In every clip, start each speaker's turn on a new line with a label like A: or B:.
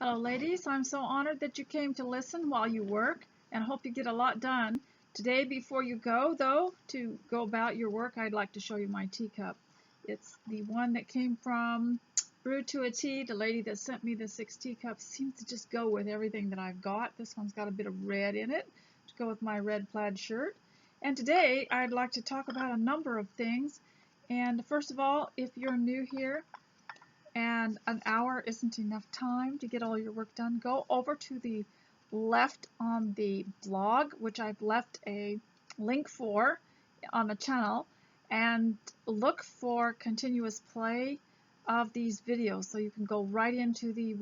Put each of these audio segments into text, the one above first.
A: Hello, ladies. I'm so honored that you came to listen while you work and hope you get a lot done. Today, before you go, though, to go about your work, I'd like to show you my teacup. It's the one that came from Brewed to a Tea. The lady that sent me the 6 teacups seems to just go with everything that I've got. This one's got a bit of red in it to go with my red plaid shirt. And today, I'd like to talk about a number of things. And first of all, if you're new here, and an hour isn't enough time to get all your work done, go over to the left on the blog, which I've left a link for on the channel, and look for continuous play of these videos so you can go right into the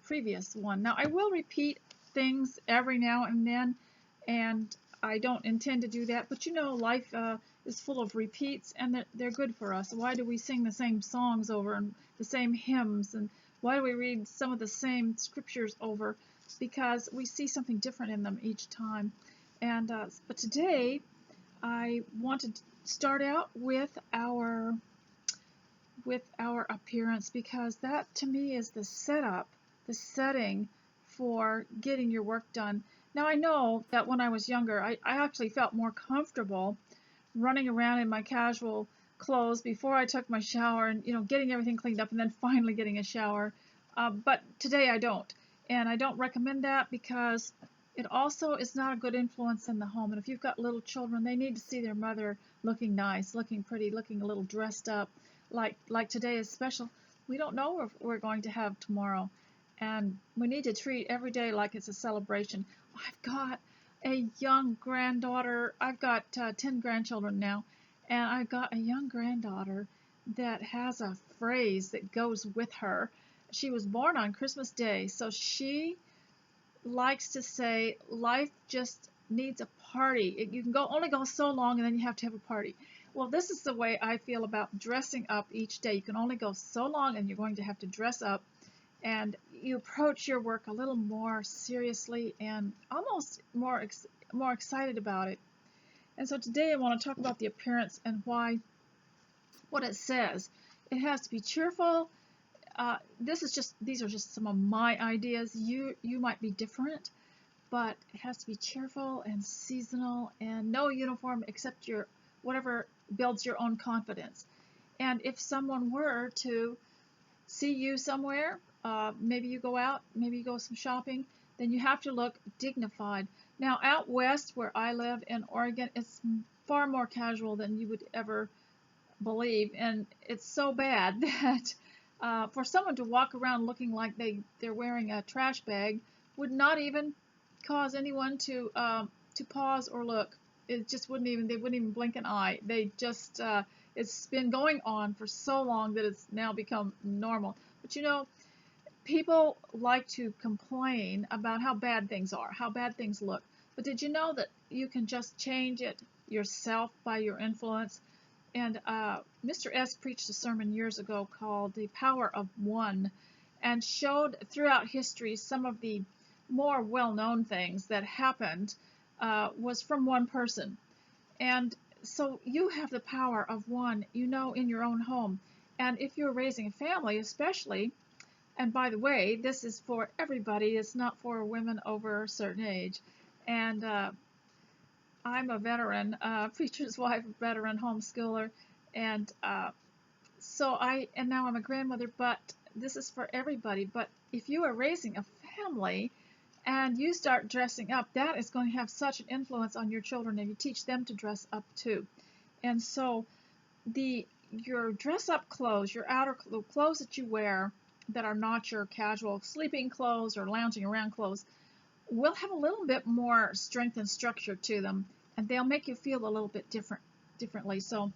A: previous one. Now I will repeat things every now and then, and I don't intend to do that, but you know, life is full of repeats, and they're good for us. Why do we sing the same songs over and the same hymns, and why do we read some of the same scriptures over? Because we see something different in them each time. And but today I want to start out with our appearance, because that to me is the setup, the setting for getting your work done. Now I know that when I was younger, I actually felt more comfortable running around in my casual clothes before I took my shower and, you know, getting everything cleaned up and then finally getting a shower. But today I don't. And I don't recommend that, because it also is not a good influence in the home. And if you've got little children, they need to see their mother looking nice, looking pretty, looking a little dressed up. Like today is special. We don't know if we're going to have tomorrow. And we need to treat every day like it's a celebration. I've got a young granddaughter. I've got 10 grandchildren now, and I've got a young granddaughter that has a phrase that goes with her. She was born on Christmas Day, so she likes to say, life just needs a party. You can only go so long, and then you have to have a party. Well, this is the way I feel about dressing up each day. You can only go so long, and you're going to have to dress up. And you approach your work a little more seriously and almost more excited about it. And so today I want to talk about the appearance and what it says. It has to be cheerful. These are just some of my ideas. You might be different, but it has to be cheerful and seasonal and no uniform except whatever builds your own confidence. And if someone were to see you somewhere, maybe you go out, maybe you go some shopping, then you have to look dignified. Now, out west where I live in Oregon, it's far more casual than you would ever believe, and it's so bad that for someone to walk around looking like they're wearing a trash bag would not even cause anyone to pause or look. It just they wouldn't even blink an eye. They just it's been going on for so long that it's now become normal. But you know, people like to complain about how bad things are, how bad things look. But did you know that you can just change it yourself by your influence? And Mr. S. preached a sermon years ago called The Power of One, and showed throughout history some of the more well-known things that happened was from one person. And so you have the power of one, you know, in your own home. And if you're raising a family, especially, and by the way, this is for everybody, it's not for women over a certain age. And I'm a veteran, preacher's wife, veteran homeschooler, and now I'm a grandmother, but this is for everybody. But if you are raising a family and you start dressing up, that is going to have such an influence on your children, and you teach them to dress up too. And so your dress-up clothes, your the clothes that you wear that are not your casual sleeping clothes or lounging around clothes, will have a little bit more strength and structure to them, and they'll make you feel a little bit differently. So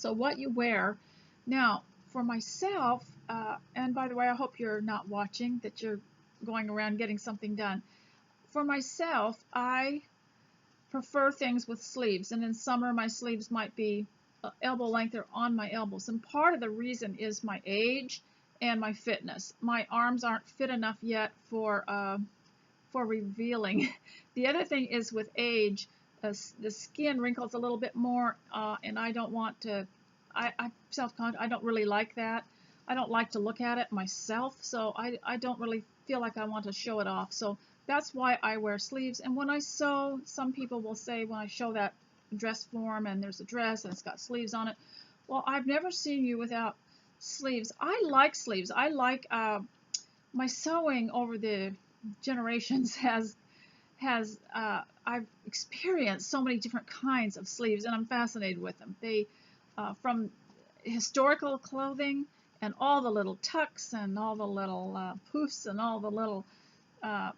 A: what you wear. Now, for myself, and by the way, I hope you're not watching, that you're going around getting something done. For myself, I prefer things with sleeves, and in summer my sleeves might be elbow length or on my elbows. And part of the reason is my age and my fitness. My arms aren't fit enough yet for revealing. The other thing is with age, the skin wrinkles a little bit more, and I don't want to. I'm self-conscious. I don't really like that. I don't like to look at it myself, so I don't really feel like I want to show it off. So that's why I wear sleeves. And when I sew, some people will say when I show that dress form and there's a dress and it's got sleeves on it, well, I've never seen you without sleeves. I like sleeves. I like my sewing over the generations has I've experienced so many different kinds of sleeves, and I'm fascinated with them. They from historical clothing and all the little tucks and all the little poofs and all the uh,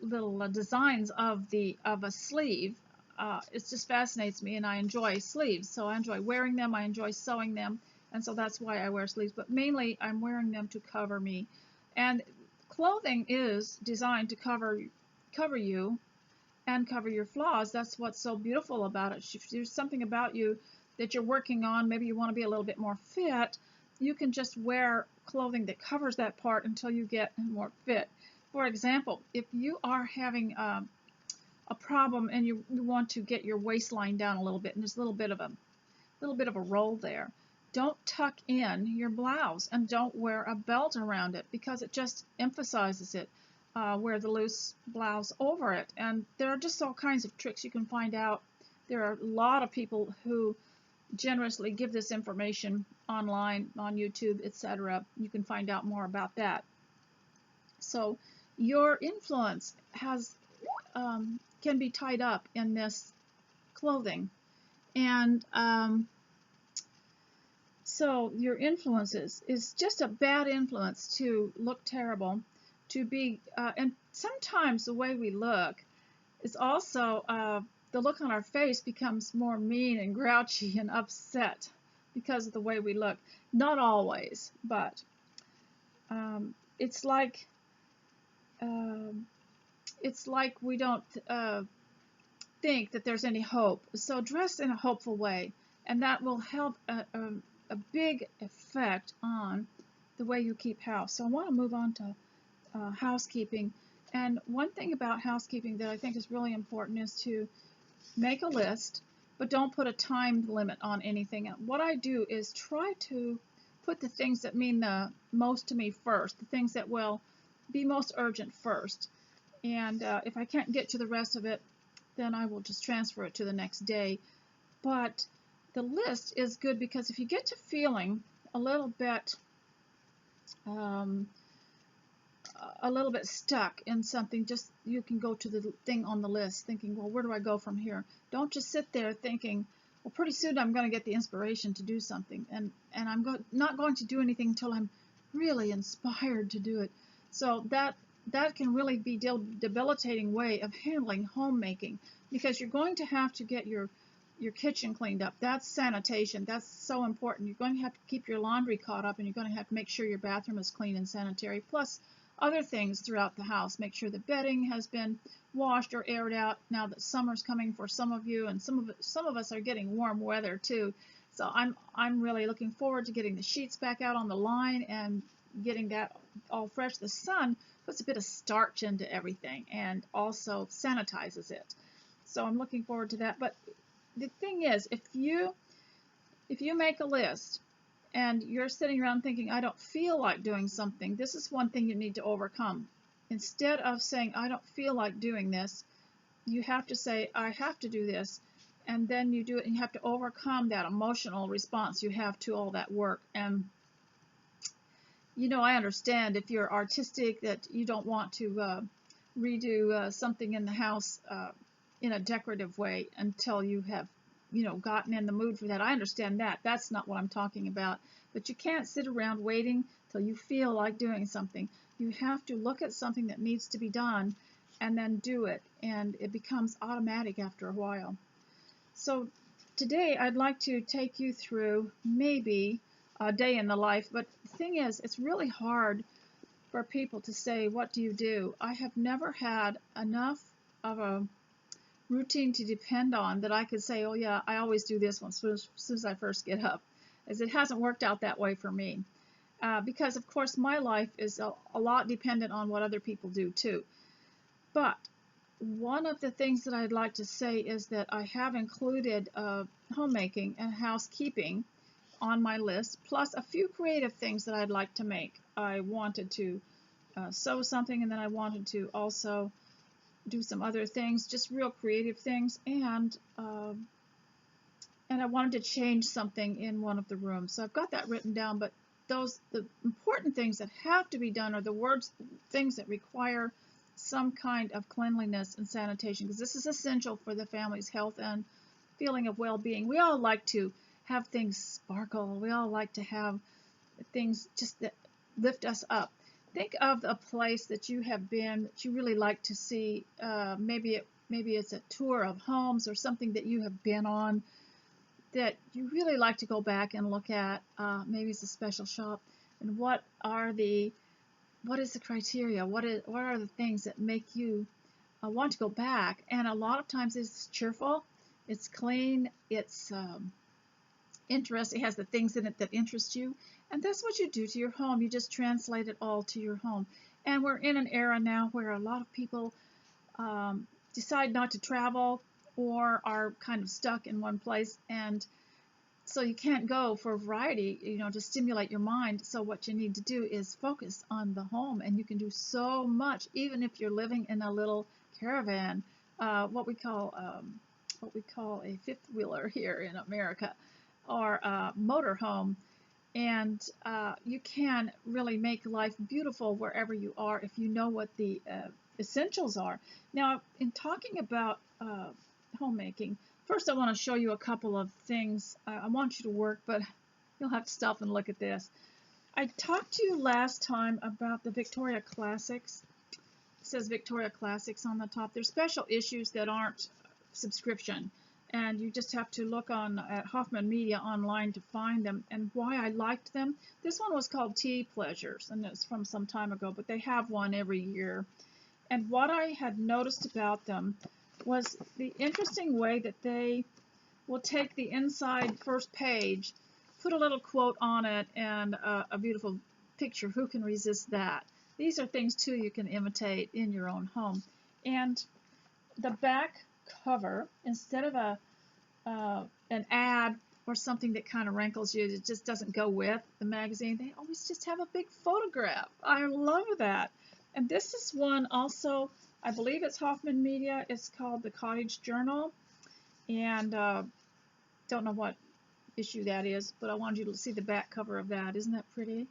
A: little designs of a sleeve. It just fascinates me, and I enjoy sleeves. So I enjoy wearing them. I enjoy sewing them, and so that's why I wear sleeves. But mainly, I'm wearing them to cover me. And clothing is designed to cover you and cover your flaws. That's what's so beautiful about it. If there's something about you that you're working on, maybe you want to be a little bit more fit, you can just wear clothing that covers that part until you get more fit. For example, if you are having a problem and you want to get your waistline down a little bit, and there's a little bit of a roll there, don't tuck in your blouse and don't wear a belt around it because it just emphasizes it. Wear the loose blouse over it. And there are just all kinds of tricks you can find out. There are a lot of people who generously give this information online, on YouTube, etc. You can find out more about that. So your influence can be tied up in this clothing. And so your influence is just a bad influence to look terrible, to be, and sometimes the way we look is also, the look on our face becomes more mean and grouchy and upset because of the way we look. Not always, but it's like we don't think that there's any hope. So dress in a hopeful way, and that will help a big effect on the way you keep house. So I want to move on to housekeeping. And one thing about housekeeping that I think is really important is to make a list, but don't put a time limit on anything. What I do is try to put the things that mean the most to me first, the things that will be most urgent first. And if I can't get to the rest of it, then I will just transfer it to the next day. But the list is good because if you get to feeling a little bit stuck in something, just you can go to the thing on the list thinking, well, where do I go from here? Don't just sit there thinking, well, pretty soon I'm going to get the inspiration to do something, and I'm not going to do anything until I'm really inspired to do it. So that can really be a debilitating way of handling homemaking, because you're going to have to get your kitchen cleaned up. That's sanitation. That's so important. You're going to have to keep your laundry caught up, and you're going to have to make sure your bathroom is clean and sanitary, plus other things throughout the house. Make sure the bedding has been washed or aired out now that summer's coming for some of you, and some of us are getting warm weather too. So I'm really looking forward to getting the sheets back out on the line and getting that all fresh. The sun puts a bit of starch into everything and also sanitizes it. So I'm looking forward to that. But the thing is, if you make a list and you're sitting around thinking, I don't feel like doing something, this is one thing you need to overcome. Instead of saying, I don't feel like doing this, you have to say, I have to do this. And then you do it, and you have to overcome that emotional response you have to all that work. And I understand if you're artistic that you don't want to redo something in the house in a decorative way until you have, gotten in the mood for that. I understand that. That's not what I'm talking about. But you can't sit around waiting till you feel like doing something. You have to look at something that needs to be done and then do it. And it becomes automatic after a while. So today I'd like to take you through maybe a day in the life. But the thing is, it's really hard for people to say, what do you do? I have never had enough of a routine to depend on that I could say, oh yeah, I always do this one as soon as I first get up, as it hasn't worked out that way for me. Because of course my life is a lot dependent on what other people do too. But one of the things that I'd like to say is that I have included homemaking and housekeeping on my list, plus a few creative things that I'd like to make. I wanted to sew something, and then I wanted to also do some other things, just real creative things, and I wanted to change something in one of the rooms. So I've got that written down, but the important things that have to be done are the things that require some kind of cleanliness and sanitation, because this is essential for the family's health and feeling of well-being. We all like to have things sparkle. We all like to have things just that lift us up. Think of a place that you have been that you really like to see. Maybe it's a tour of homes or something that you have been on that you really like to go back and look at. Maybe it's a special shop. And what is the criteria? What are the things that make you want to go back? And a lot of times it's cheerful, it's clean, it's interesting, it has the things in it that interest you. And that's what you do to your home. You just translate it all to your home. And we're in an era now where a lot of people decide not to travel or are kind of stuck in one place, and so you can't go for a variety, to stimulate your mind. So what you need to do is focus on the home, and you can do so much, even if you're living in a little caravan, what we call a fifth wheeler here in America, or a motor home. And you can really make life beautiful wherever you are if you know what the essentials are. Now, in talking about homemaking, first I want to show you a couple of things. I want you to work, but you'll have to stop and look at this. I talked to you last time about the Victoria Classics. It says Victoria Classics on the top. There's special issues that aren't subscription, and you just have to look at Hoffman Media online to find them. And why I liked them, this one was called Tea Pleasures, and it's from some time ago, but they have one every year. And what I had noticed about them was the interesting way that they will take the inside first page, put a little quote on it, and a beautiful picture. Who can resist that? These are things, too, you can imitate in your own home. And the back cover, instead of an ad or something that kind of rankles you, that just doesn't go with the magazine, they always just have a big photograph. I love that. And this is one also, I believe it's Hoffman Media. It's called the Cottage Journal. And don't know what issue that is, but I wanted you to see the back cover of that. Isn't that pretty?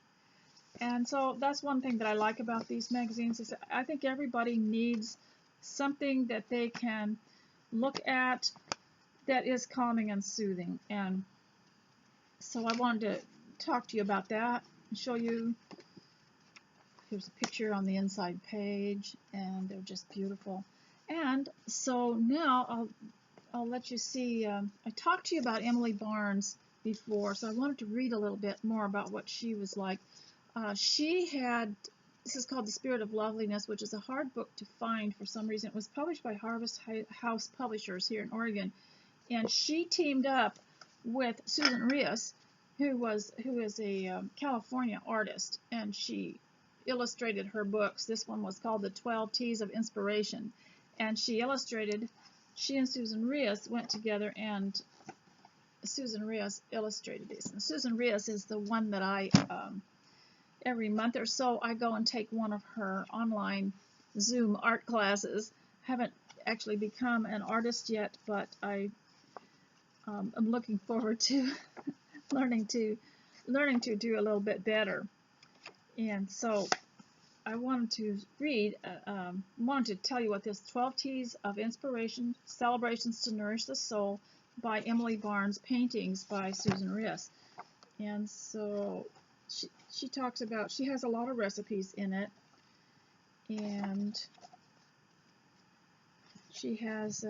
A: And so that's one thing that I like about these magazines, is I think everybody needs something that they can look at that is calming and soothing. And so I wanted to talk to you about that and show you. Here's a picture on the inside page, and they're just beautiful. And so now I'll let you see. I talked to you about Emily Barnes before, so I wanted to read a little bit more about what she was like. This is called The Spirit of Loveliness, which is a hard book to find for some reason. It was published by Harvest House Publishers here in Oregon, and she teamed up with Susan Rios, who is a California artist, and she illustrated her books. This one was called The 12 Teas of Inspiration, and she and Susan Rios went together, and Susan Rios illustrated these. And Susan Rios is the one that I every month or so I go and take one of her online Zoom art classes. Haven't actually become an artist yet, but I'm looking forward to learning to do a little bit better. And so I wanted to tell you what this 12 Teas of Inspiration, Celebrations to Nourish the Soul by Emily Barnes, paintings by Susan Rios. And so she talks about, she has a lot of recipes in it, and she has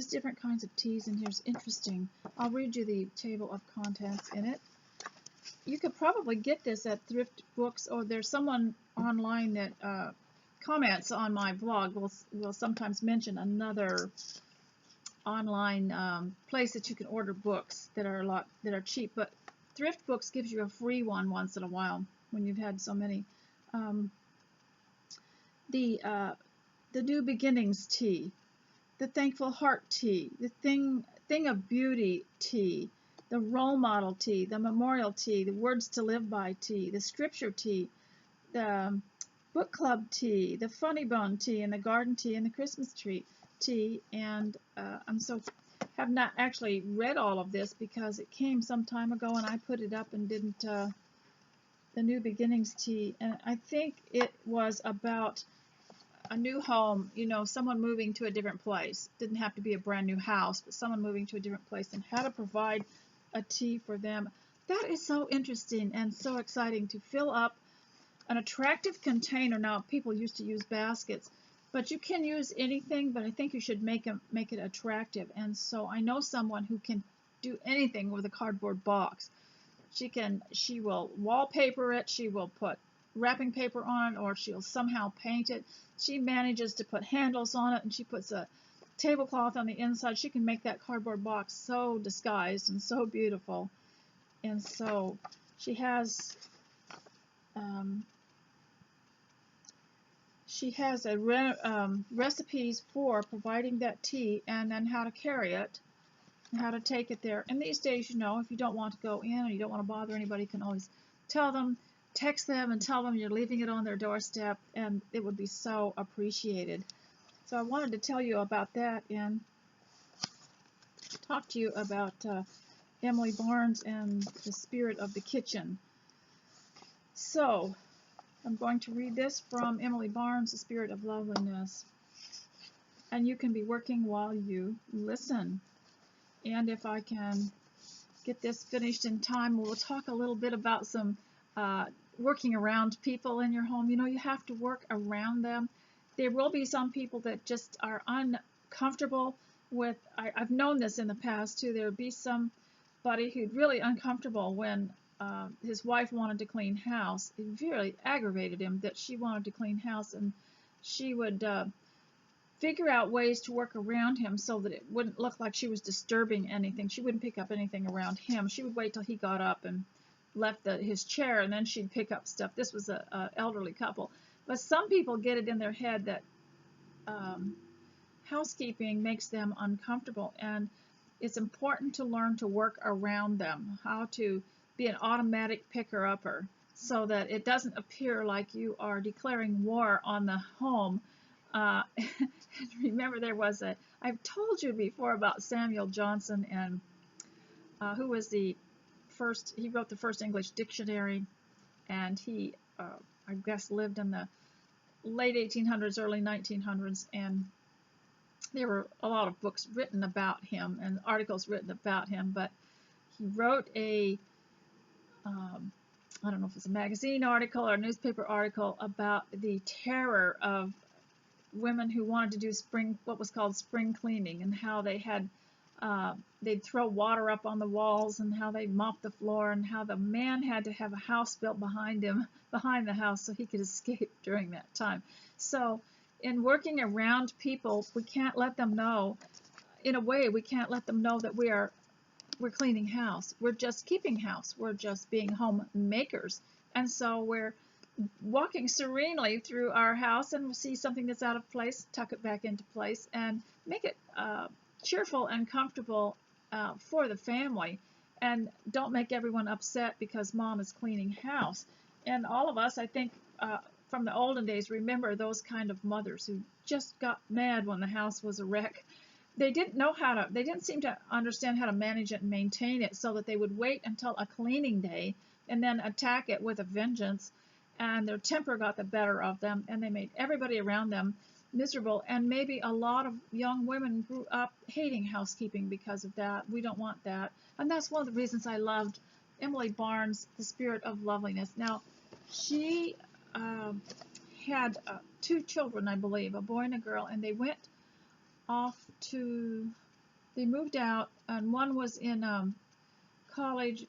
A: different kinds of teas, and here's interesting. I'll read you the table of contents in it. You could probably get this at thrift books, or there's someone online that comments on my blog will sometimes mention another online place that you can order books that are cheap. But thrift books gives you a free one once in a while when you've had so many. The New Beginnings tea, the Thankful Heart tea, the Thing of Beauty tea, the role model tea, the memorial tea, the words to live by tea, the scripture tea, the book club tea, the funny bone tea, and the garden tea, and the Christmas tree tea. And have not actually read all of this because it came some time ago and I put it up and didn't, the New Beginnings tea. And I think it was about a new home, someone moving to a different place. Didn't have to be a brand new house, but someone moving to a different place and how to provide a tea for them. That is so interesting and so exciting to fill up an attractive container. Now, people used to use baskets, but you can use anything, but I think you should make it attractive. And so I know someone who can do anything with a cardboard box. She will wallpaper it, she will put wrapping paper on it, or she'll somehow paint it. She manages to put handles on it, and she puts a tablecloth on the inside. She can make that cardboard box so disguised and so beautiful. And so she has recipes for providing that tea, and then how to carry it and how to take it there. And these days, if you don't want to go in or you don't want to bother anybody, you can always text them and tell them you're leaving it on their doorstep, and it would be so appreciated. So I wanted to tell you about that and talk to you about Emily Barnes and the Spirit of the Kitchen. So I'm going to read this from Emily Barnes, The Spirit of Loveliness. And you can be working while you listen. And if I can get this finished in time, we'll talk a little bit about some working around people in your home. You have to work around them. There will be some people that just are uncomfortable with, I've known this in the past too, there would be somebody who's really uncomfortable when his wife wanted to clean house. It really aggravated him that she wanted to clean house, and she would figure out ways to work around him so that it wouldn't look like she was disturbing anything. She wouldn't pick up anything around him. She would wait till he got up and left his chair, and then she'd pick up stuff. This was an elderly couple. But some people get it in their head that housekeeping makes them uncomfortable, and it's important to learn to work around them, how to be an automatic picker-upper so that it doesn't appear like you are declaring war on the home. Remember, I've told you before about Samuel Johnson, and who was he wrote the first English dictionary, and he, I guess, lived in the late 1800s, early 1900s, and there were a lot of books written about him and articles written about him, but he wrote I don't know if it's a magazine article or a newspaper article about the terror of women who wanted to do what was called spring cleaning, and how they had they'd throw water up on the walls, and how they'd mop the floor, and how the man had to have a house built behind the house, so he could escape during that time. So in working around people, we can't let them know, in a way, we can't let them know that we're cleaning house. We're just keeping house. We're just being homemakers. And so we're walking serenely through our house, and we'll see something that's out of place, tuck it back into place, and make it cheerful and comfortable for the family. And don't make everyone upset because mom is cleaning house. And all of us, I think, from the olden days, remember those kind of mothers who just got mad when the house was a wreck. They didn't seem to understand how to manage it and maintain it, so that they would wait until a cleaning day and then attack it with a vengeance, and their temper got the better of them, and they made everybody around them miserable. And maybe a lot of young women grew up hating housekeeping because of that. We don't want that. And that's one of the reasons I loved Emily Barnes, The Spirit of Loveliness. Now, she had 2 children, I believe, a boy and a girl, and they moved out, and one was in college.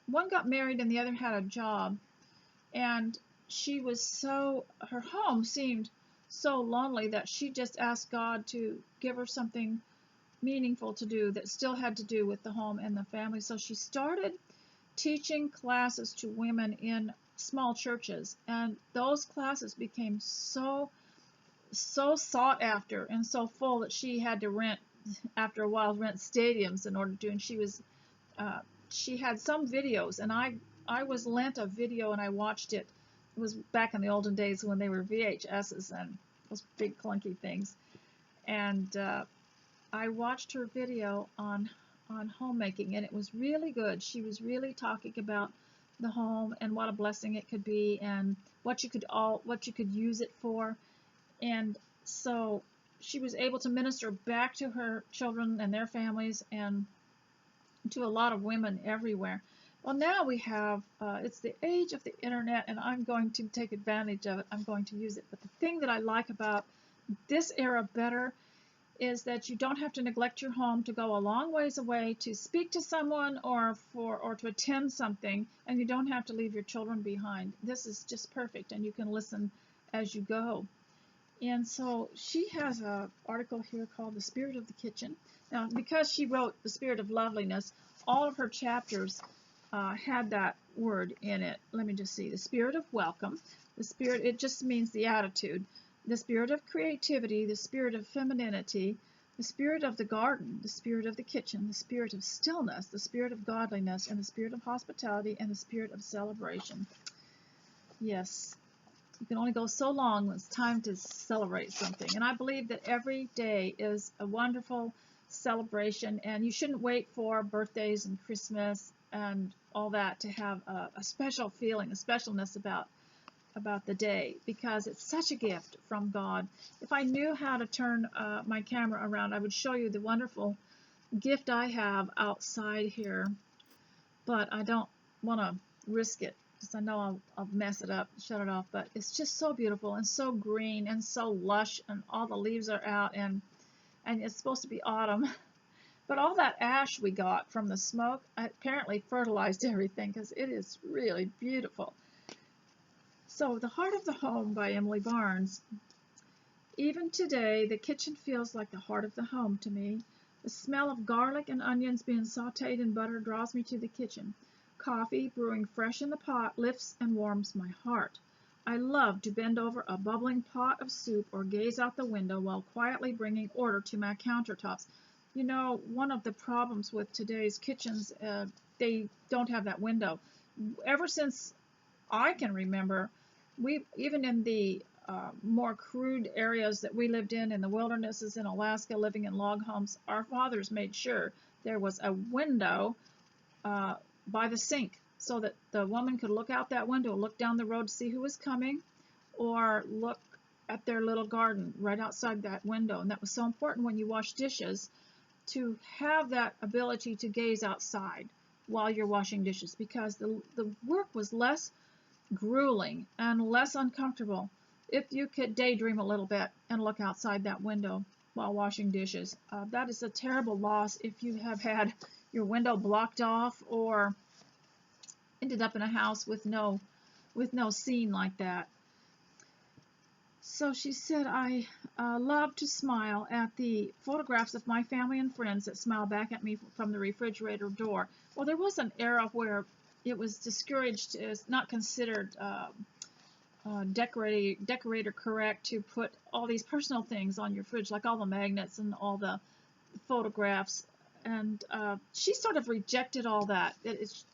A: One got married and the other had a job, and her home seemed so lonely that she just asked God to give her something meaningful to do that still had to do with the home and the family. So she started teaching classes to women in small churches, and those classes became so sought after and so full that she had to rent, after a while, rent stadiums in order to, and she was she had some videos, and I was lent a video and I watched it. It was back in the olden days when they were VHSs and those big clunky things. And I watched her video on homemaking, and it was really good. She was really talking about the home and what a blessing it could be, and what you could use it for. And so she was able to minister back to her children and their families, and to a lot of women everywhere. Well, now we have, it's the age of the internet, and I'm going to take advantage of it. I'm going to use it. But the thing that I like about this era better is that you don't have to neglect your home to go a long ways away to speak to someone or to attend something, and you don't have to leave your children behind. This is just perfect, and you can listen as you go. And so she has an article here called The Spirit of the Kitchen. Now, because she wrote The Spirit of Loveliness, all of her chapters had that word in it. Let me just see. The Spirit of Welcome. The Spirit, it just means the attitude. The Spirit of Creativity. The Spirit of Femininity. The Spirit of the Garden. The Spirit of the Kitchen. The Spirit of Stillness. The Spirit of Godliness. And the Spirit of Hospitality. And the Spirit of Celebration. Yes. You can only go so long when it's time to celebrate something. And I believe that every day is a wonderful celebration, and you shouldn't wait for birthdays and Christmas and all that to have a special feeling, a specialness about the day, because it's such a gift from God. If I knew how to turn my camera around, I would show you the wonderful gift I have outside here, but I don't want to risk it, because I know I'll mess it up, shut it off. But it's just so beautiful and so green and so lush, and all the leaves are out, and it's supposed to be autumn. But all that ash we got from the smoke apparently fertilized everything, because it is really beautiful. So, The Heart of the Home by Emily Barnes. Even today, the kitchen feels like the heart of the home to me. The smell of garlic and onions being sauteed in butter draws me to the kitchen. Coffee, brewing fresh in the pot, lifts and warms my heart. I love to bend over a bubbling pot of soup or gaze out the window while quietly bringing order to my countertops. You know, one of the problems with today's kitchens, they don't have that window. Ever since I can remember, even in the more crude areas that we lived in the wildernesses in Alaska, living in log homes, our fathers made sure there was a window by the sink, so that the woman could look out that window, look down the road to see who was coming, or look at their little garden right outside that window. And that was so important when you wash dishes, to have that ability to gaze outside while you're washing dishes, because the work was less grueling and less uncomfortable if you could daydream a little bit and look outside that window while washing dishes. That is a terrible loss if you have had your window blocked off, or ended up in a house with no scene like that. So she said, I love to smile at the photographs of my family and friends that smile back at me from the refrigerator door. Well, there was an era where it was discouraged, it's not considered decorator correct to put all these personal things on your fridge, like all the magnets and all the photographs. And she sort of rejected all that.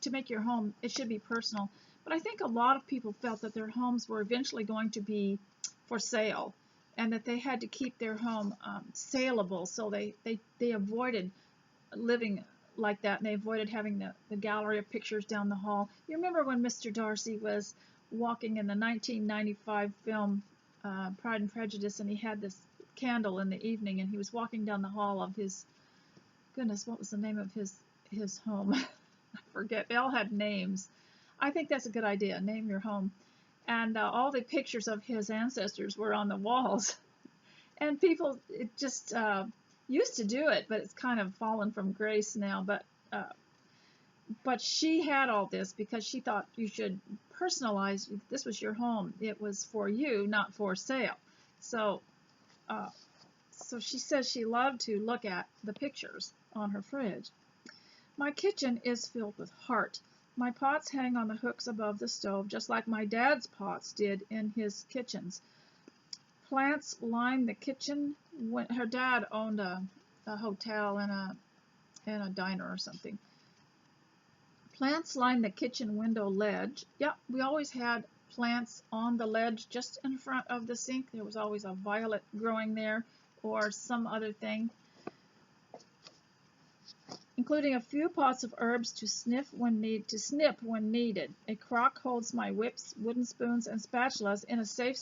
A: To make your home, it should be personal. But I think a lot of people felt that their homes were eventually going to be for sale, and that they had to keep their home saleable. So they avoided living like that, and they avoided having the gallery of pictures down the hall. You remember when Mr. Darcy was walking in the 1995 film Pride and Prejudice, and he had this candle in the evening, and he was walking down the hall of his, goodness, what was the name of his home? I forget. They all had names. I think that's a good idea. Name your home. And all the pictures of his ancestors were on the walls. And people just used to do it, but it's kind of fallen from grace now. But she had all this because she thought you should personalize. This was your home. It was for you, not for sale. So she says she loved to look at the pictures on her fridge. My kitchen is filled with heart. My pots hang on the hooks above the stove, just like my dad's pots did in his kitchens. Plants line the kitchen. When her dad owned a hotel and a diner or something. Plants line the kitchen window ledge. Yep, we always had plants on the ledge just in front of the sink. There was always a violet growing there or some other thing, including a few pots of herbs to snip when needed. A crock holds my whips, wooden spoons, and spatulas in a safe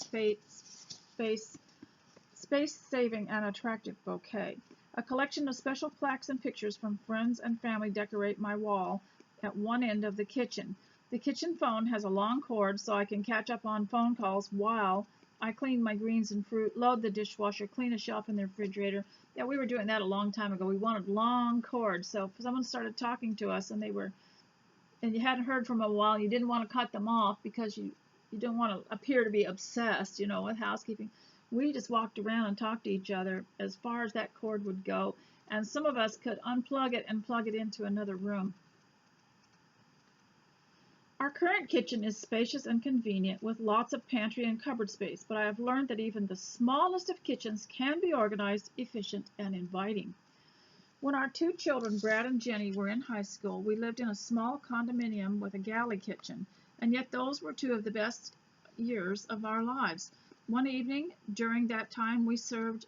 A: space-saving and attractive bouquet. A collection of special plaques and pictures from friends and family decorate my wall at one end of the kitchen. The kitchen phone has a long cord so I can catch up on phone calls while I clean my greens and fruit, load the dishwasher, clean a shelf in the refrigerator. Yeah, we were doing that a long time ago. We wanted long cords, so if someone started talking to us and you hadn't heard from them a while, you didn't want to cut them off because you don't want to appear to be obsessed, with housekeeping. We just walked around and talked to each other as far as that cord would go, and some of us could unplug it and plug it into another room. Our current kitchen is spacious and convenient with lots of pantry and cupboard space, but I have learned that even the smallest of kitchens can be organized, efficient, and inviting. When our two children, Brad and Jenny, were in high school, we lived in a small condominium with a galley kitchen, and yet those were two of the best years of our lives. One evening during that time, we served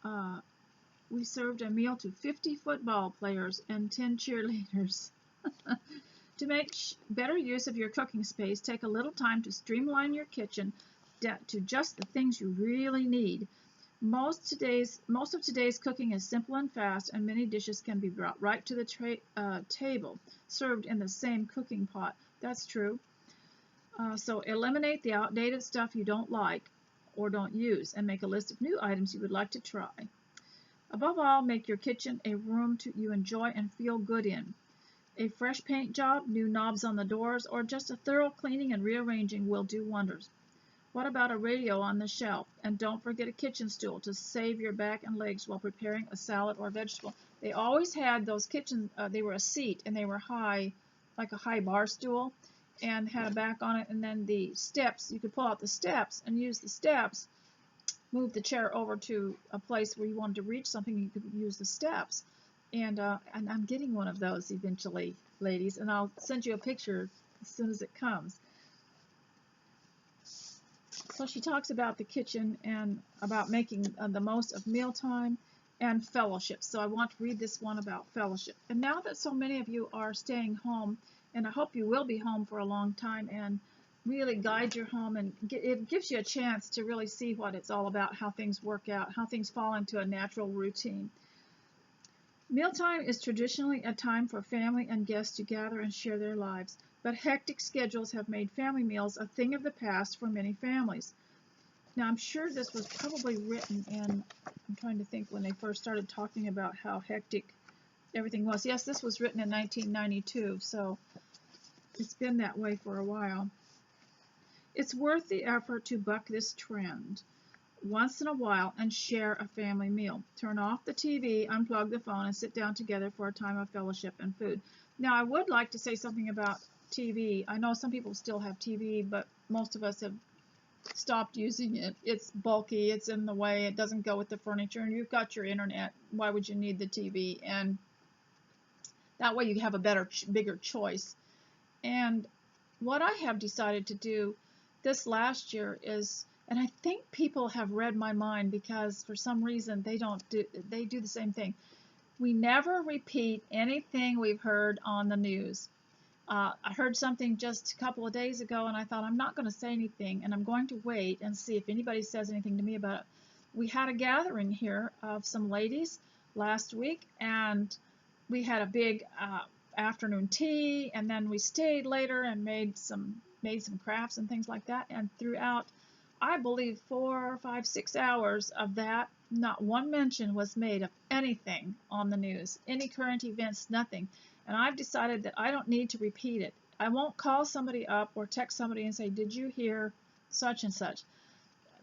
A: a meal to 50 football players and 10 cheerleaders. To make better use of your cooking space, take a little time to streamline your kitchen to just the things you really need. Most of today's cooking is simple and fast, and many dishes can be brought right to the table, served in the same cooking pot. That's true. So eliminate the outdated stuff you don't like or don't use, and make a list of new items you would like to try. Above all, make your kitchen a room you enjoy and feel good in. A fresh paint job, new knobs on the doors, or just a thorough cleaning and rearranging will do wonders. What about a radio on the shelf? And don't forget a kitchen stool to save your back and legs while preparing a salad or vegetable. They always had those they were a seat and they were high, like a high bar stool, and had a back on it, and then the steps, you could pull out the steps and use the steps, move the chair over to a place where you wanted to reach something, you could use the steps. And I'm getting one of those eventually, ladies, and I'll send you a picture as soon as it comes. So she talks about the kitchen and about making the most of mealtime and fellowship. So I want to read this one about fellowship. And now that so many of you are staying home, and I hope you will be home for a long time and really guide your home, and it gives you a chance to really see what it's all about, how things work out, how things fall into a natural routine. Mealtime is traditionally a time for family and guests to gather and share their lives, but hectic schedules have made family meals a thing of the past for many families. Now, I'm sure this was probably written in, I'm trying to think when they first started talking about how hectic everything was. Yes, this was written in 1992, so it's been that way for a while. It's worth the effort to buck this trend once in a while and share a family meal. Turn off the TV, unplug the phone, and sit down together for a time of fellowship and food. Now, I would like to say something about TV. I know some people still have TV, but most of us have stopped using it. It's bulky, it's in the way, it doesn't go with the furniture, and you've got your internet. Why would you need the TV? And that way you have a bigger choice. And what I have decided to do this last year is, and I think people have read my mind because for some reason they do the same thing. We never repeat anything we've heard on the news. I heard something just a couple of days ago, and I thought, I'm not going to say anything, and I'm going to wait and see if anybody says anything to me about it. We had a gathering here of some ladies last week, and we had a big afternoon tea, and then we stayed later and made some crafts and things like that. And throughout, I believe 4, 5, 6 hours of that, not one mention was made of anything on the news, any current events, nothing. And I've decided that I don't need to repeat it. I won't call somebody up or text somebody and say, did you hear such and such?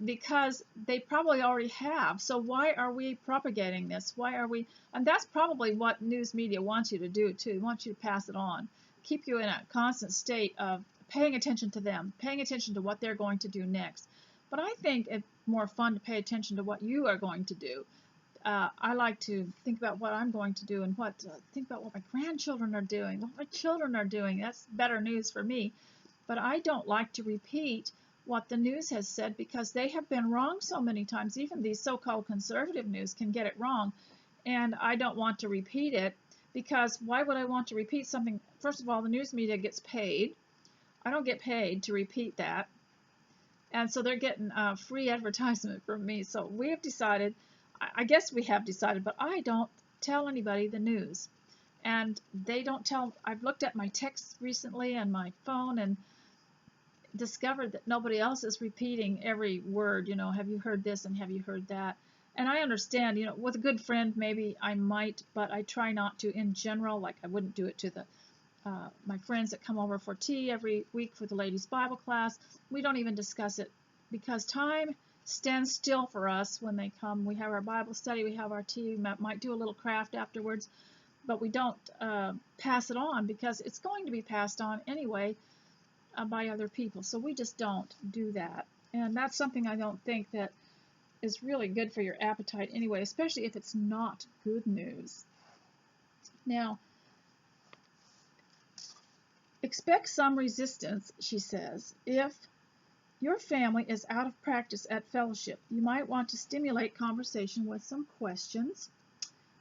A: Because they probably already have. So why are we propagating this? Why are we? And that's probably what news media wants you to do too. They want you to pass it on, keep you in a constant state of paying attention to them, paying attention to what they're going to do next. But I think it's more fun to pay attention to what you are going to do. I like to think about what I'm going to do and think about what my grandchildren are doing, what my children are doing. That's better news for me. But I don't like to repeat what the news has said because they have been wrong so many times. Even these so-called conservative news can get it wrong, and I don't want to repeat it because why would I want to repeat something? First of all, the news media gets paid. I don't get paid to repeat that, and so they're getting free advertisement from me. So we have decided, I guess we have decided, but I don't tell anybody the news, and they don't tell. I've looked at my texts recently and my phone and discovered that nobody else is repeating every word, have you heard this and have you heard that? And I understand, with a good friend maybe I might, but I try not to in general. Like I wouldn't do it to my friends that come over for tea every week for the ladies' Bible class. We don't even discuss it because time stands still for us when they come. We have our Bible study, we have our tea, we might do a little craft afterwards, but we don't pass it on because it's going to be passed on anyway by other people. So we just don't do that. And that's something I don't think that is really good for your appetite anyway, especially if it's not good news. Now, expect some resistance, she says. If your family is out of practice at fellowship, you might want to stimulate conversation with some questions,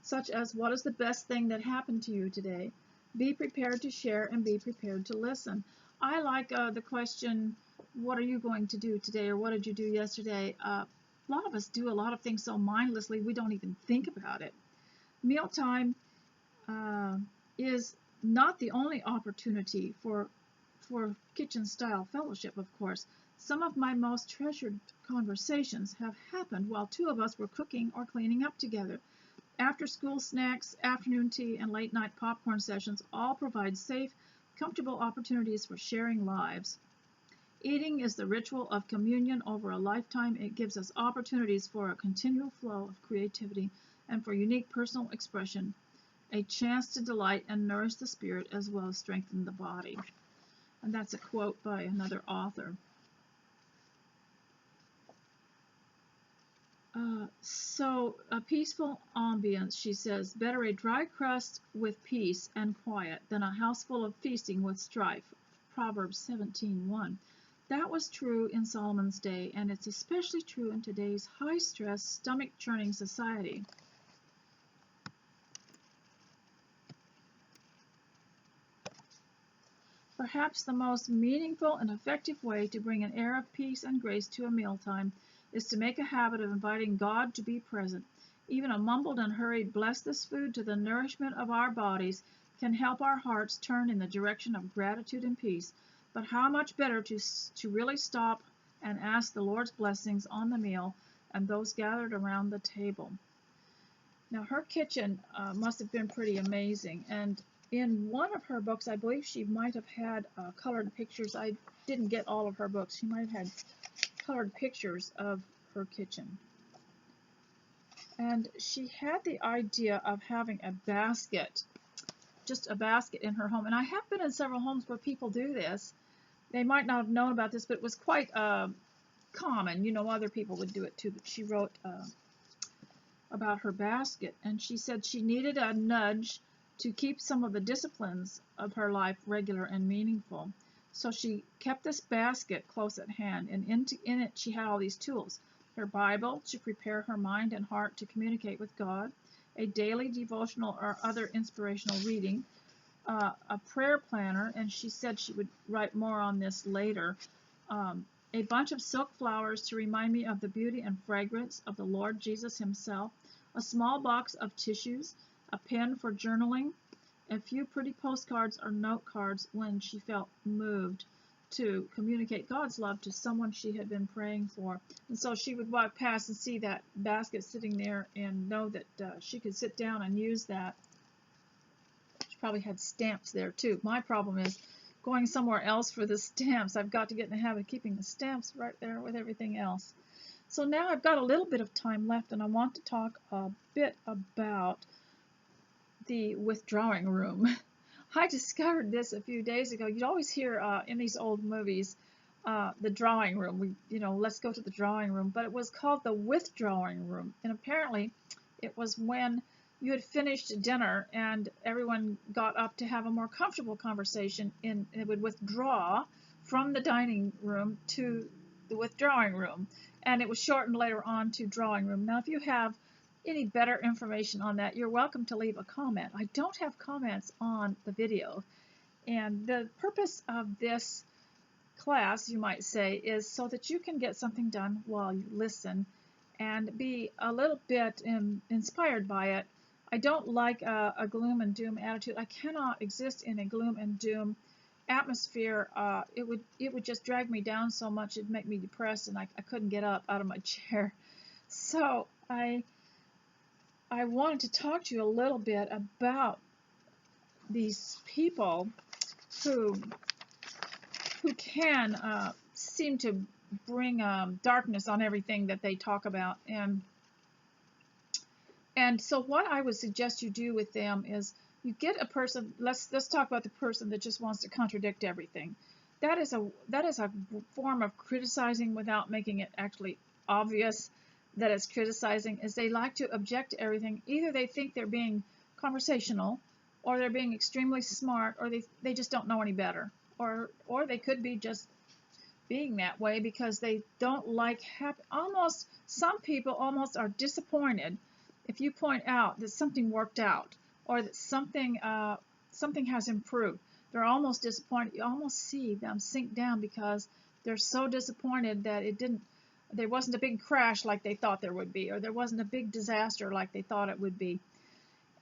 A: such as, what is the best thing that happened to you today? Be prepared to share and be prepared to listen. I like the question, what are you going to do today, or what did you do yesterday? A lot of us do a lot of things so mindlessly we don't even think about it. Mealtime is not the only opportunity for kitchen-style fellowship, of course. Some of my most treasured conversations have happened while two of us were cooking or cleaning up together. After-school snacks, afternoon tea, and late-night popcorn sessions all provide safe, comfortable opportunities for sharing lives. Eating is the ritual of communion over a lifetime. It gives us opportunities for a continual flow of creativity and for unique personal expression, a chance to delight and nourish the spirit as well as strengthen the body. And that's a quote by another author. So a peaceful ambience, she says, better a dry crust with peace and quiet than a house full of feasting with strife. Proverbs 17:1. That was true in Solomon's day, and it's especially true in today's high-stress, stomach-churning society. Perhaps the most meaningful and effective way to bring an air of peace and grace to a mealtime is to make a habit of inviting God to be present. Even a mumbled and hurried "bless this food to the nourishment of our bodies" can help our hearts turn in the direction of gratitude and peace. But how much better to really stop and ask the Lord's blessings on the meal and those gathered around the table. Now, her kitchen must have been pretty amazing, and in one of her books, I believe she might have had colored pictures. I didn't get all of her books. She might have had colored pictures of her kitchen. And she had the idea of having a basket, just a basket in her home. And I have been in several homes where people do this. They might not have known about this, but it was quite common. Other people would do it too. But she wrote about her basket, and she said she needed a nudge to keep some of the disciplines of her life regular and meaningful. So she kept this basket close at hand, and in it she had all these tools. Her Bible to prepare her mind and heart to communicate with God, a daily devotional or other inspirational reading, a prayer planner, and she said she would write more on this later, a bunch of silk flowers to remind me of the beauty and fragrance of the Lord Jesus himself, a small box of tissues, a pen for journaling, a few pretty postcards or note cards when she felt moved to communicate God's love to someone she had been praying for. And so she would walk past and see that basket sitting there and know that she could sit down and use that. She probably had stamps there too. My problem is going somewhere else for the stamps. I've got to get in the habit of keeping the stamps right there with everything else. So now I've got a little bit of time left, and I want to talk a bit about the withdrawing room. I discovered this a few days ago. You'd always hear in these old movies, the drawing room. Let's go to the drawing room. But it was called the withdrawing room. And apparently, It was when you had finished dinner and everyone got up to have a more comfortable conversation, and it would withdraw from the dining room to the withdrawing room, and it was shortened later on to drawing room. Now, if you have any better information on that, you're welcome to leave a comment. I don't have comments on the video, and the purpose of this class, you might say, is so that you can get something done while you listen and be a little bit inspired by it. I don't like a gloom and doom attitude. I cannot exist in a gloom and doom atmosphere. It would just drag me down so much. It'd make me depressed, and I couldn't get up out of my chair. So I wanted to talk to you a little bit about these people who can seem to bring darkness on everything that they talk about. And so what I would suggest you do with them is you get a person. Let's talk about the person that just wants to contradict everything. That is a form of criticizing without making it actually obvious that it's criticizing. Is they like to object to everything. Either they think they're being conversational, or they're being extremely smart, or they just don't know any better, or they could be just being that way because they don't like almost some people almost are disappointed if you point out that something worked out or that something has improved. They're almost disappointed. You almost see them sink down because they're so disappointed that there wasn't a big crash like they thought there would be, or there wasn't a big disaster like they thought it would be.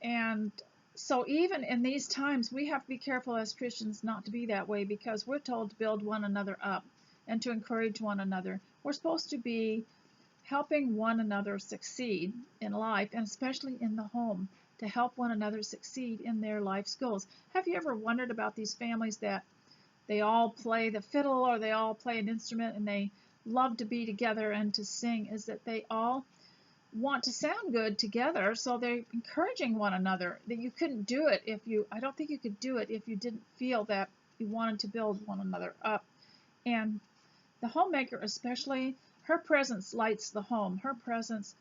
A: And so even in these times, we have to be careful as Christians not to be that way, because we're told to build one another up and to encourage one another. We're supposed to be helping one another succeed in life, and especially in the home, to help one another succeed in their life's goals. Have you ever wondered about these families that they all play the fiddle or they all play an instrument and they love to be together and to sing? Is that they all want to sound good together, so they're encouraging one another. That you couldn't do it I don't think you could do it if you didn't feel that you wanted to build one another up. And the homemaker especially, her presence lights the home. Her presence,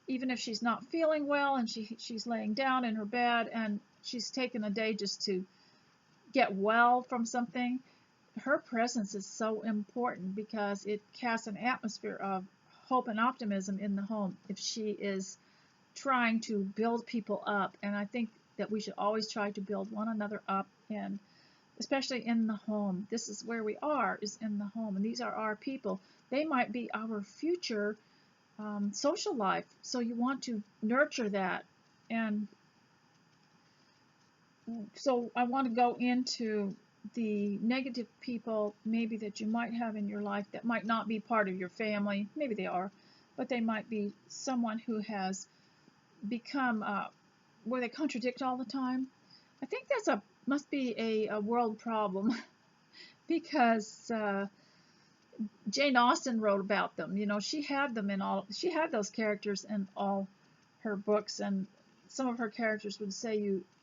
A: even if she's not feeling well and she's laying down in her bed and she's taken a day just to get well from something, her presence is so important because it casts an atmosphere of hope and optimism in the home if she is trying to build people up. And I think that we should always try to build one another up, and especially in the home. This is where we are, is in the home, and these are our people. They might be our future social life, so you want to nurture that. And so I want to go into the negative people maybe that you might have in your life that might not be part of your family. Maybe they are, but they might be someone who has become where they contradict all the time. I think must be a world problem because Jane Austen wrote about them. You know, she had those characters in all her books, and some of her characters would say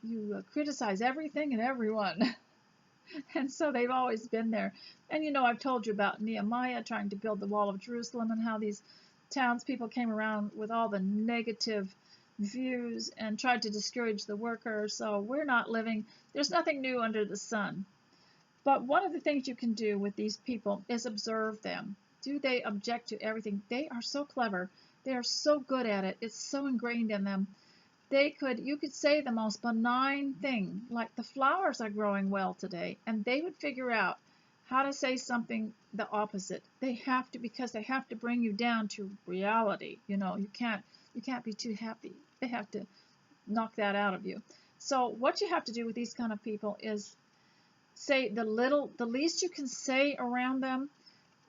A: you criticize everything and everyone. And so they've always been there. And you know, I've told you about Nehemiah trying to build the wall of Jerusalem, and how these townspeople came around with all the negative views and tried to discourage the worker. So there's nothing new under the sun. But one of the things you can do with these people is observe them. Do they object to everything? They are so clever. They are so good at it. It's so ingrained in them. You could say the most benign thing, like the flowers are growing well today, and they would figure out how to say something the opposite. Because they have to bring you down to reality. You know, you can't be too happy. They have to knock that out of you. So what you have to do with these kind of people is say the least you can say around them,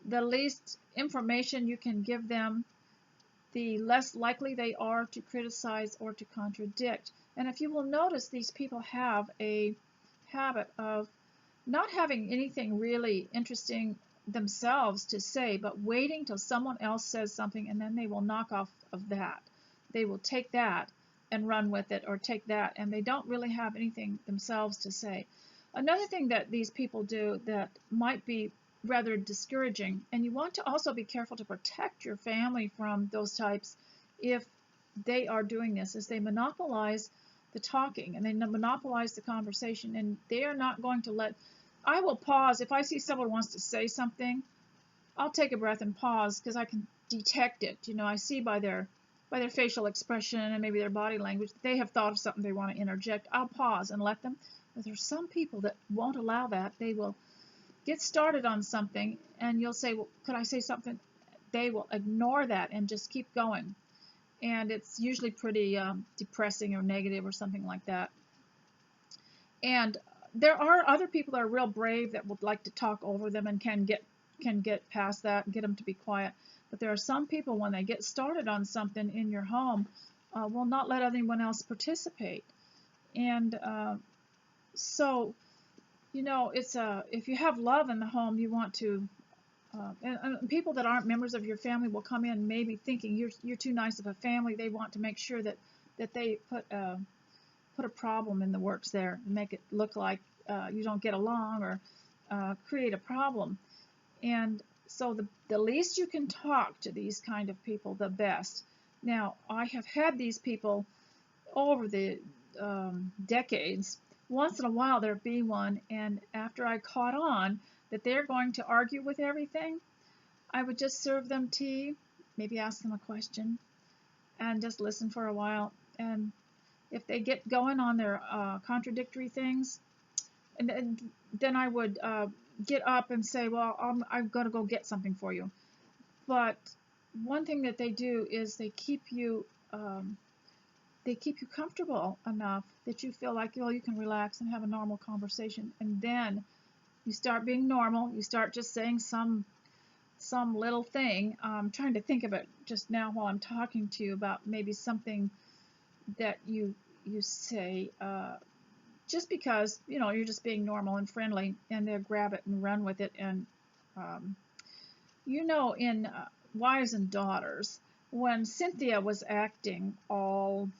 A: the least information you can give them, the less likely they are to criticize or to contradict. And if you will notice, these people have a habit of not having anything really interesting themselves to say, but waiting till someone else says something, and then they will knock off of that. They will take that and run with it, or take that, and they don't really have anything themselves to say. Another thing that these people do that might be rather discouraging, and you want to also be careful to protect your family from those types. If they are doing this, is they monopolize the talking and they monopolize the conversation, and they are not going to let. I will pause if I see someone wants to say something. I'll take a breath and pause because I can detect it. I see by their facial expression and maybe their body language that they have thought of something they want to interject. I'll pause and let them. But there's some people that won't allow that. They will get started on something, and you'll say, well, could I say something? They will ignore that and just keep going. And it's usually pretty depressing or negative or something like that. And there are other people that are real brave that would like to talk over them and can get past that and get them to be quiet. But there are some people, when they get started on something in your home, will not let anyone else participate. And so, it's if you have love in the home, you want to. And people that aren't members of your family will come in maybe thinking you're too nice of a family. They want to make sure that they put a problem in the works there, and make it look like you don't get along or create a problem. And so the least you can talk to these kind of people, the best. Now, I have had these people over the decades. Once in a while there'd be one, and after I caught on that they're going to argue with everything, I would just serve them tea, maybe ask them a question, and just listen for a while. And if they get going on their contradictory things, and then I would get up and say, well, I'm going to go get something for you. But one thing that they do is they keep you comfortable enough that you feel like, you can relax and have a normal conversation. And then you start being normal. You start just saying some little thing. I'm trying to think of it just now while I'm talking to you about maybe something that you say just because you're just being normal and friendly, and they'll grab it and run with it. And in Wives and Daughters, when Cynthia was acting all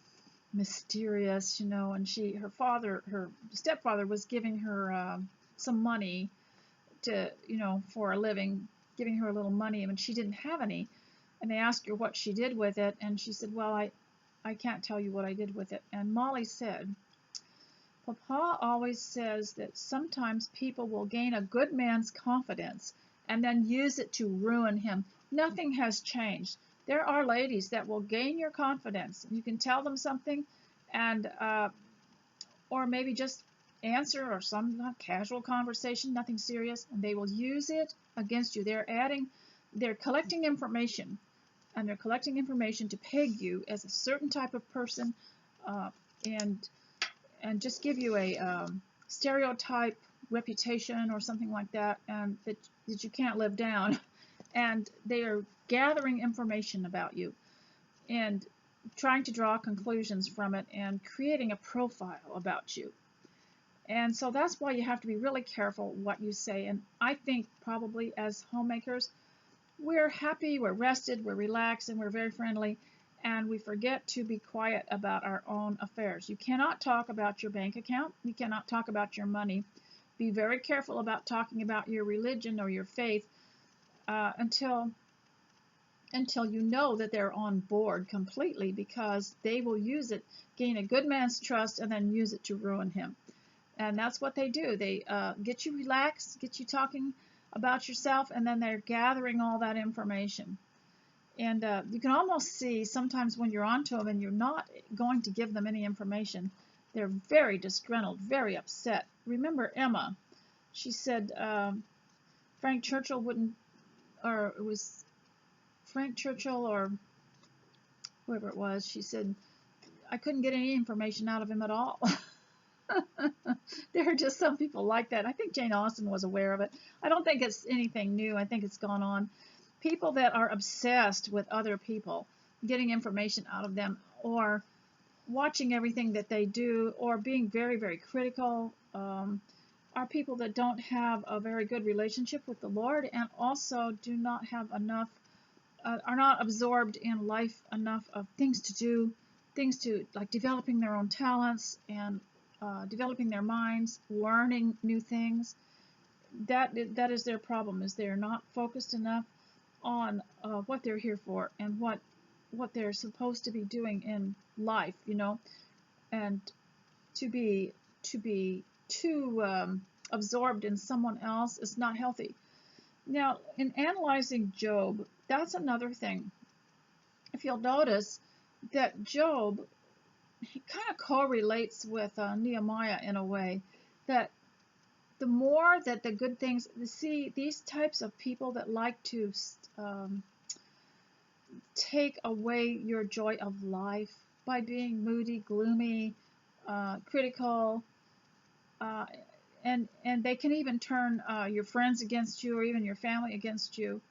A: mysterious, and her stepfather was giving her some money to, for a living, giving her a little money, and she didn't have any. And they asked her what she did with it, and she said, well, I can't tell you what I did with it. And Molly said, Papa always says that sometimes people will gain a good man's confidence and then use it to ruin him. Nothing has changed. There are ladies that will gain your confidence. You can tell them something, and or maybe just answer or some casual conversation, nothing serious, and they will use it against you. They're collecting information, and they're collecting information to peg you as a certain type of person, and just give you a stereotype reputation or something like that, and that you can't live down. And they are gathering information about you and trying to draw conclusions from it and creating a profile about you. And so that's why you have to be really careful what you say. And I think probably as homemakers, we're happy, we're rested, we're relaxed, and we're very friendly, and we forget to be quiet about our own affairs. You cannot talk about your bank account. You cannot talk about your money. Be very careful about talking about your religion or your faith until you know that they're on board completely, because they will use it, gain a good man's trust, and then use it to ruin him. And that's what they do. They get you relaxed, get you talking about yourself, and then they're gathering all that information. And you can almost see sometimes when you're onto them and you're not going to give them any information, they're very disgruntled, very upset. Remember Emma? She said Frank Churchill wouldn't, or it was Frank Churchill or whoever it was, she said, I couldn't get any information out of him at all. There are just some people like that. I think Jane Austen was aware of it. I don't think it's anything new. I think it's gone on. People that are obsessed with other people, getting information out of them, or watching everything that they do, or being very, very critical, are people that don't have a very good relationship with the Lord, and also do not have enough, are not absorbed in life enough of things to do, things to, like developing their own talents and developing their minds, learning new things. That is their problem, is they're not focused enough on what they're here for and what what they're supposed to be doing in life, you know, and to be too absorbed in someone else is not healthy. Now, in analyzing Job, that's another thing. If you'll notice that Job, he kind of correlates with Nehemiah in a way, that the more that the good things, you see, these types of people that like to take away your joy of life by being moody, gloomy, critical, uh, and they can even turn your friends against you or even your family against you.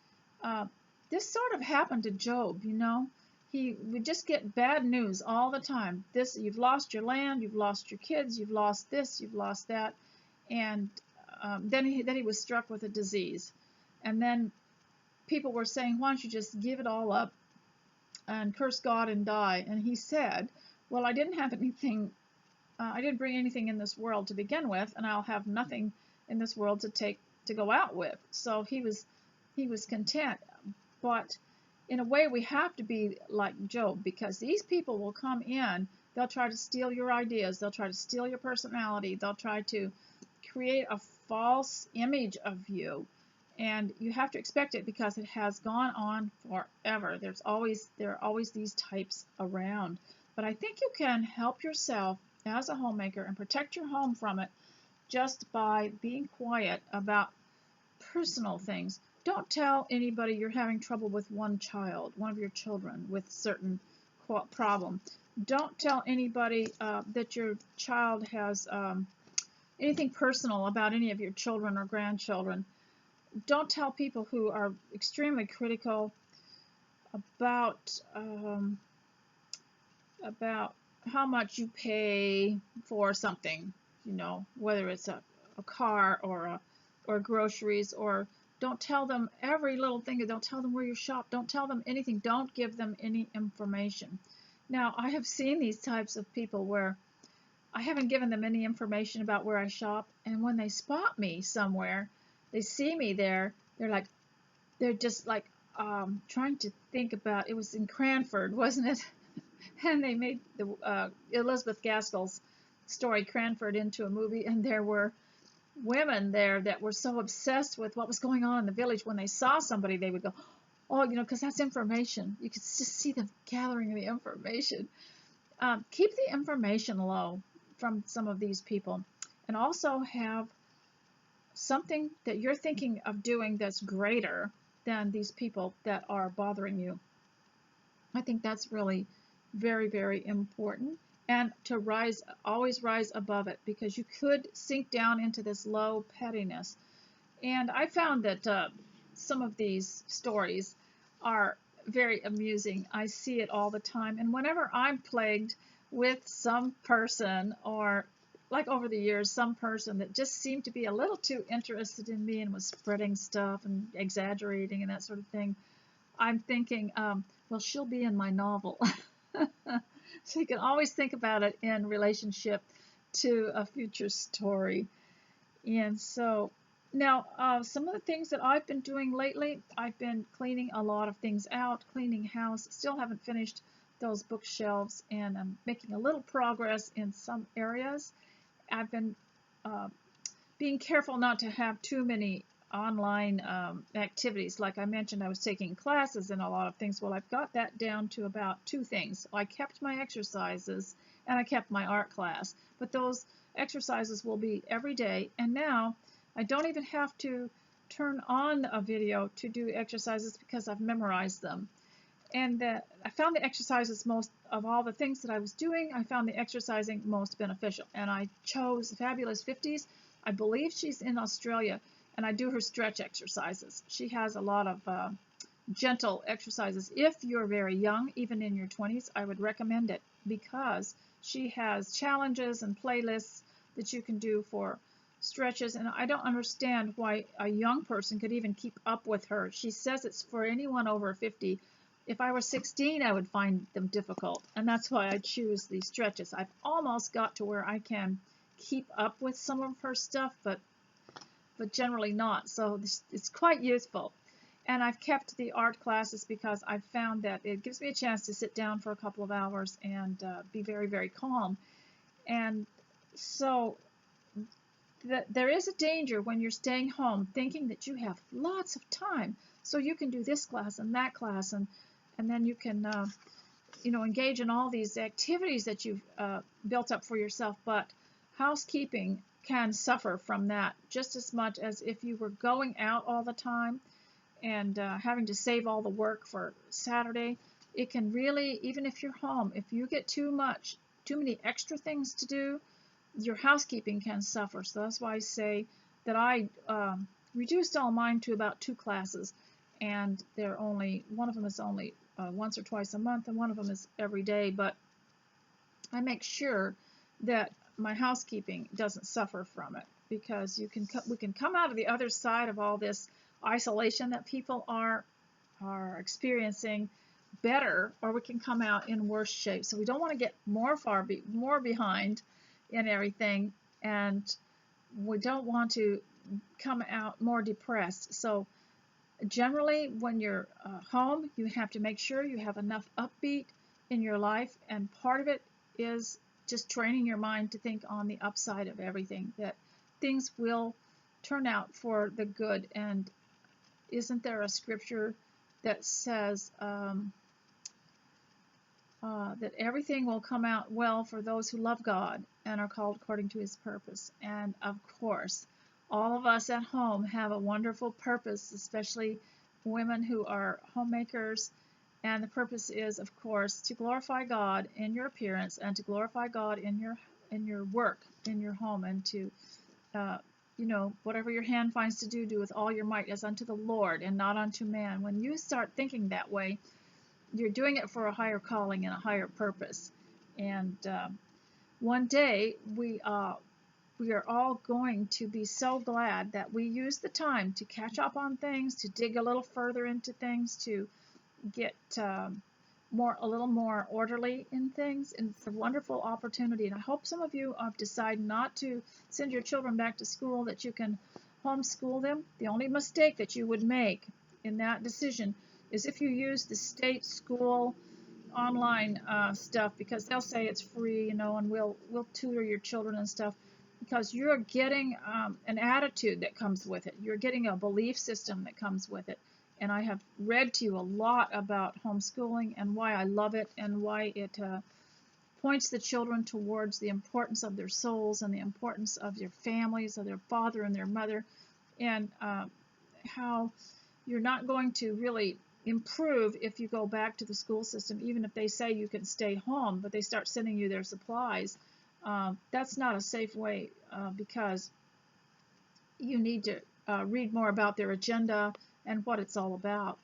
A: Uh, this sort of happened to Job, you know. He would just get bad news all the time. This, you've lost your land, you've lost your kids, you've lost this, you've lost that, and then he was struck with a disease, and then people were saying, why don't you just give it all up and curse God and die? And he said, well, I didn't have anything, I didn't bring anything in this world to begin with, and I'll have nothing in this world to go out with. So he was content. But in a way, we have to be like Job, because these people will come in, they'll try to steal your ideas, they'll try to steal your personality, they'll try to create a false image of you, and you have to expect it because it has gone on forever. There are always these types around. But I think you can help yourself as a homemaker and protect your home from it just by being quiet about personal things. Don't tell anybody you're having trouble with one of your children with certain problem. Don't tell anybody that your child has anything personal about any of your children or grandchildren. Don't tell people who are extremely critical about how much you pay for something, you know, whether it's a car or groceries, or don't tell them every little thing. Don't tell them where you shop. Don't tell them anything. Don't give them any information. Now, I have seen these types of people where I haven't given them any information about where I shop, and when they spot me somewhere, they see me there, they're just like trying to think about, it was in Cranford, wasn't it? And they made the Elizabeth Gaskell's story Cranford into a movie, and there were women there that were so obsessed with what was going on in the village. When they saw somebody, they would go, oh, you know, because that's information. You could just see them gathering the information. Keep the information low from some of these people, and also have something that you're thinking of doing that's greater than these people that are bothering you. I think that's really very, very important. And to always rise above it, because you could sink down into this low pettiness. And I found that some of these stories are very amusing. I see it all the time. And whenever I'm plagued with some person, or like over the years, some person that just seemed to be a little too interested in me and was spreading stuff and exaggerating and that sort of thing, I'm thinking, well, she'll be in my novel. So you can always think about it in relationship to a future story. And so now some of the things that I've been doing lately, I've been cleaning a lot of things out, cleaning house. Still haven't finished those bookshelves, and I'm making a little progress in some areas. I've been being careful not to have too many online activities. Like I mentioned, I was taking classes and a lot of things. Well, I've got that down to about 2 things. I kept my exercises and I kept my art class, but those exercises will be every day. And now I don't even have to turn on a video to do exercises because I've memorized them. And I found the exercises, most of all the things that I was doing, I found the exercising most beneficial. And I chose Fabulous 50s. I believe she's in Australia, and I do her stretch exercises. She has a lot of gentle exercises. If you're very young, even in your 20s, I would recommend it, because she has challenges and playlists that you can do for stretches, and I don't understand why a young person could even keep up with her. She says it's for anyone over 50. If I were 16, I would find them difficult, and that's why I choose these stretches. I've almost got to where I can keep up with some of her stuff, but generally not. So it's quite useful. And I've kept the art classes because I've found that it gives me a chance to sit down for a couple of hours and be very, very calm. And so there is a danger when you're staying home thinking that you have lots of time so you can do this class and that class, and then you can engage in all these activities that you've built up for yourself. But housekeeping can suffer from that just as much as if you were going out all the time and having to save all the work for Saturday. It can really, even if you're home, if you get too many extra things to do, your housekeeping can suffer. So that's why I say that I reduced all mine to about 2 classes, and one of them is only once or twice a month, and one of them is every day. But I make sure that my housekeeping doesn't suffer from it, because we can come out of the other side of all this isolation that people are experiencing better, or we can come out in worse shape. So we don't want to get more behind in everything, and we don't want to come out more depressed. So generally, when you're home, you have to make sure you have enough upbeat in your life, and part of it is just training your mind to think on the upside of everything, that things will turn out for the good. And isn't there a scripture that says that everything will come out well for those who love God and are called according to his purpose? And of course, all of us at home have a wonderful purpose, especially women who are homemakers. And the purpose is, of course, to glorify God in your appearance, and to glorify God in your work, in your home, and to whatever your hand finds to do with all your might, as unto the Lord and not unto man. When you start thinking that way, you're doing it for a higher calling and a higher purpose. And one day we are all going to be so glad that we use the time to catch up on things, to dig a little further into things, to get a little more orderly in things. And it's a wonderful opportunity. And I hope some of you have decided not to send your children back to school, that you can homeschool them. The only mistake that you would make in that decision is if you use the state school online stuff, because they'll say it's free, and we'll tutor your children and stuff, because you're getting an attitude that comes with it. You're getting a belief system that comes with it. And I have read to you a lot about homeschooling and why I love it, and why it points the children towards the importance of their souls and the importance of their families, of their father and their mother, and how you're not going to really improve if you go back to the school system, even if they say you can stay home, but they start sending you their supplies. That's not a safe way, because you need to read more about their agenda and what it's all about.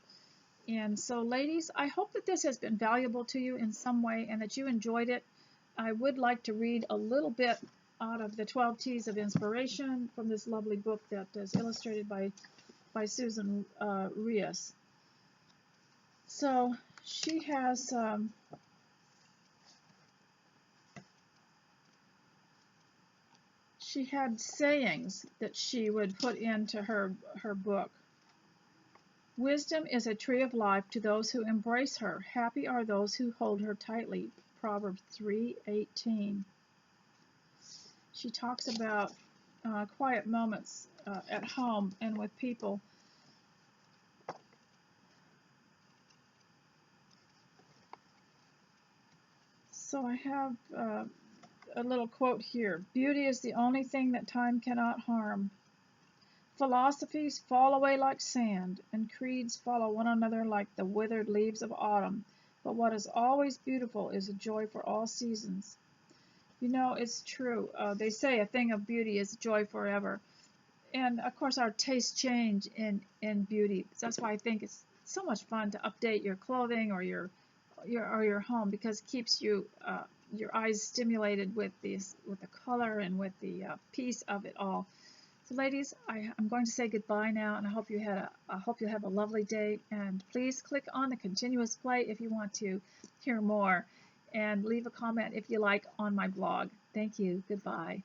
A: And so, ladies, I hope that this has been valuable to you in some way, and that you enjoyed it. I would like to read a little bit out of the 12 T's of Inspiration from this lovely book that is illustrated by Susan Rios. So she has she had sayings that she would put into her book. Wisdom is a tree of life to those who embrace her. Happy are those who hold her tightly. Proverbs 3:18. She talks about quiet moments at home and with people. So I have a little quote here. Beauty is the only thing that time cannot harm. Philosophies fall away like sand, and creeds follow one another like the withered leaves of autumn. But what is always beautiful is a joy for all seasons. It's true. They say a thing of beauty is joy forever. And of course, our tastes change in beauty. That's why I think it's so much fun to update your clothing or your home, because it keeps your eyes stimulated with the color and with the peace of it all. So, ladies, I'm going to say goodbye now, and I hope you have a lovely day. And please click on the continuous play if you want to hear more, and leave a comment if you like on my blog. Thank you. Goodbye.